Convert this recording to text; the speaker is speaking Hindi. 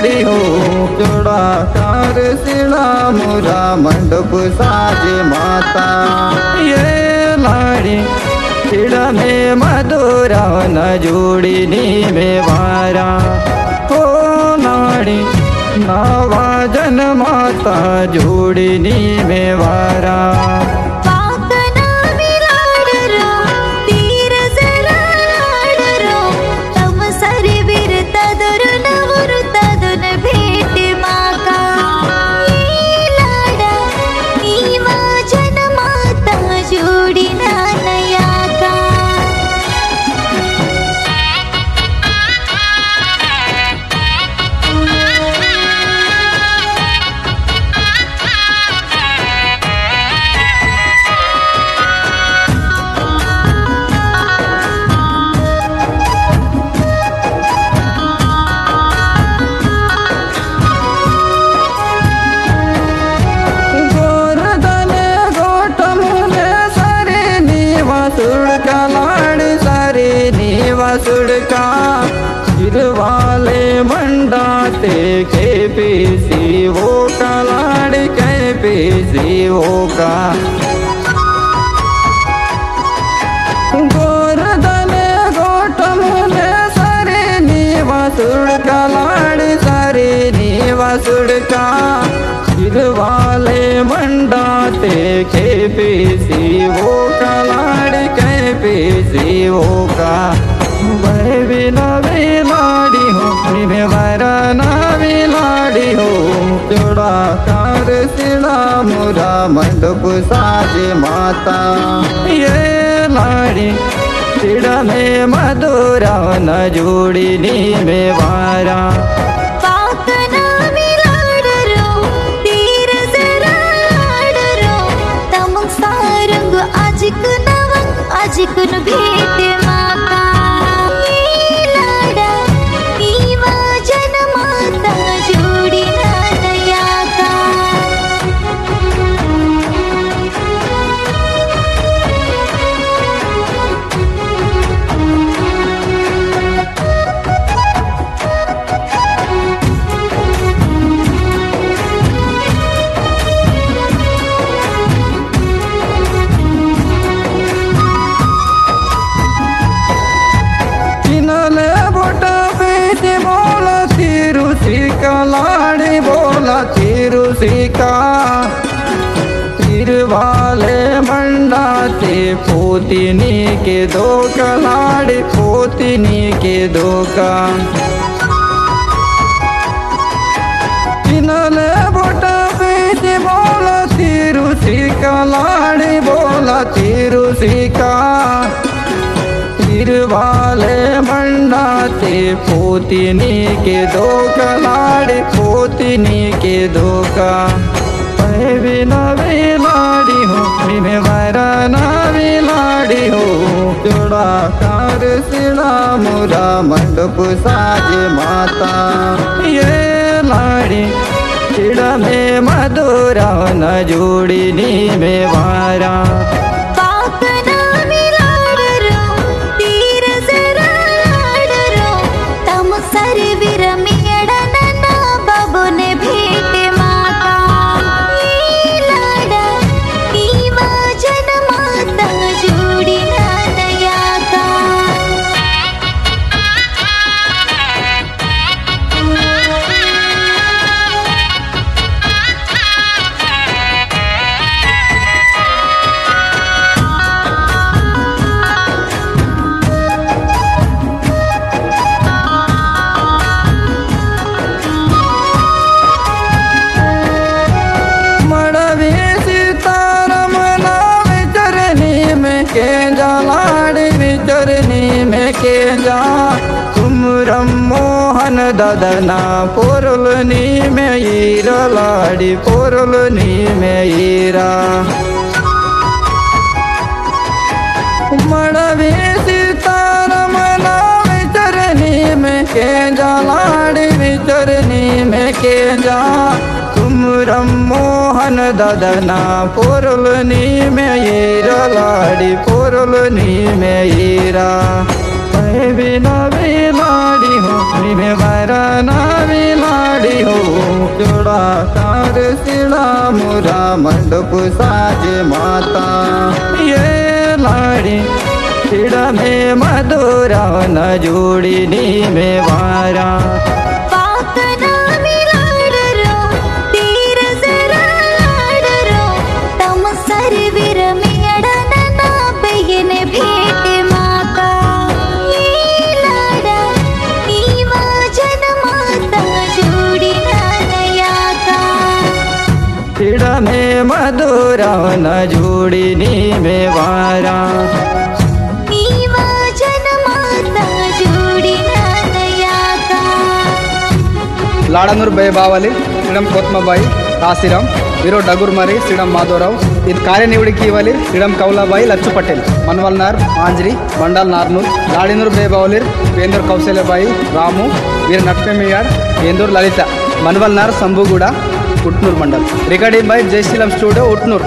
लाड़ी हो जोड़ा कार सिला मोरा मंडप साजे माता। ये लाड़ी चिड़ा में मधुरा न जोड़ी नी में वारा हो लाड़ी नावा जन माता जोड़ी नी में वारा। सुड़का लाड़ी सारे नीवा सुड़का सिर वाले मंडाते के पीसी वो का लाड़ी के पीसी वो का। गोरदने गोटम ने सारे नीवा सुड़का लाड़ी सारे नीवा सुड़का सिर वाले मंडाते के पीसी वो का लाड़ी के पीसी वो का। वह भी नवी लाड़ी हो मेरे वरा नवी लाड़ी हो जोड़ा कार सिला मोरा मंडप साजे माता। ये लाड़ी चिड़ा में मधुरा न जोड़ी नी में वारा। आजिकुन भेट माता लाड़ा नीवा जन माता जोड़ी नया का। लाड़ी बोला तिरुसी का तिर वाले मंडाते पोतिनी के दो का लाड़ी पोतिनी के दो का। किनले बोटा पीछे बोला तिरुसी का लाड़ी बोला तिरुसी का तिर वाले मंडाते पोतिनी के दो का लाड़ी पोतिनी के दो का। भी नवी लाड़ी हो मेरे वरा नवी लाड़ी हो जोड़ा कार सिला मोरा मंडप साजे माता। ये लाड़ी चिड़ा में मधुरा न जोड़ी नी में वारा। लाड़ी विचरनी में के जा तुम मोहन ददना पोरलनी में ईरा लाड़ी पोरलनी में ईरा। मड़वी सीतारम ना विचरनी में के जा लाड़ी विचरनी में के जा तुम मोहन ददना पोरलनी में ईरा लाड़ी पोरलनी में ईरा। मैं भी नवी लाड़ी हूँ मैं वरा नवी लाड़ी लाड़ी हो जोड़ा तार सिड़ा मोरा मंडप साज माता। ये लाड़ी सिड़ा में मधुरा न जोड़ी नी में वारा। सिड़ा में मधुरा न जोड़ी नी में वारा। लाड़नूर बेबावली श्रीडम कोत्मबाई काशीराम वीरो डगुरमरी श्रीडम माधवराव ఇది కార్యనివుడికి ఇవ్వాలి శ్రీడమ్ కౌలాబాయి లచ్చు పటేల్ मनवलनार मांजरी मंडल नारनूर लाड़ीनूर बेबावलीर वेंदूर कौशल्यबाई रामू वीर नटमेमियाड वेंदूर ललिता मनवलनार संबुगूड उट्नूर मंडल रिकॉर्डिंग बाय जयशीलम स्टूडियो उट्नूर।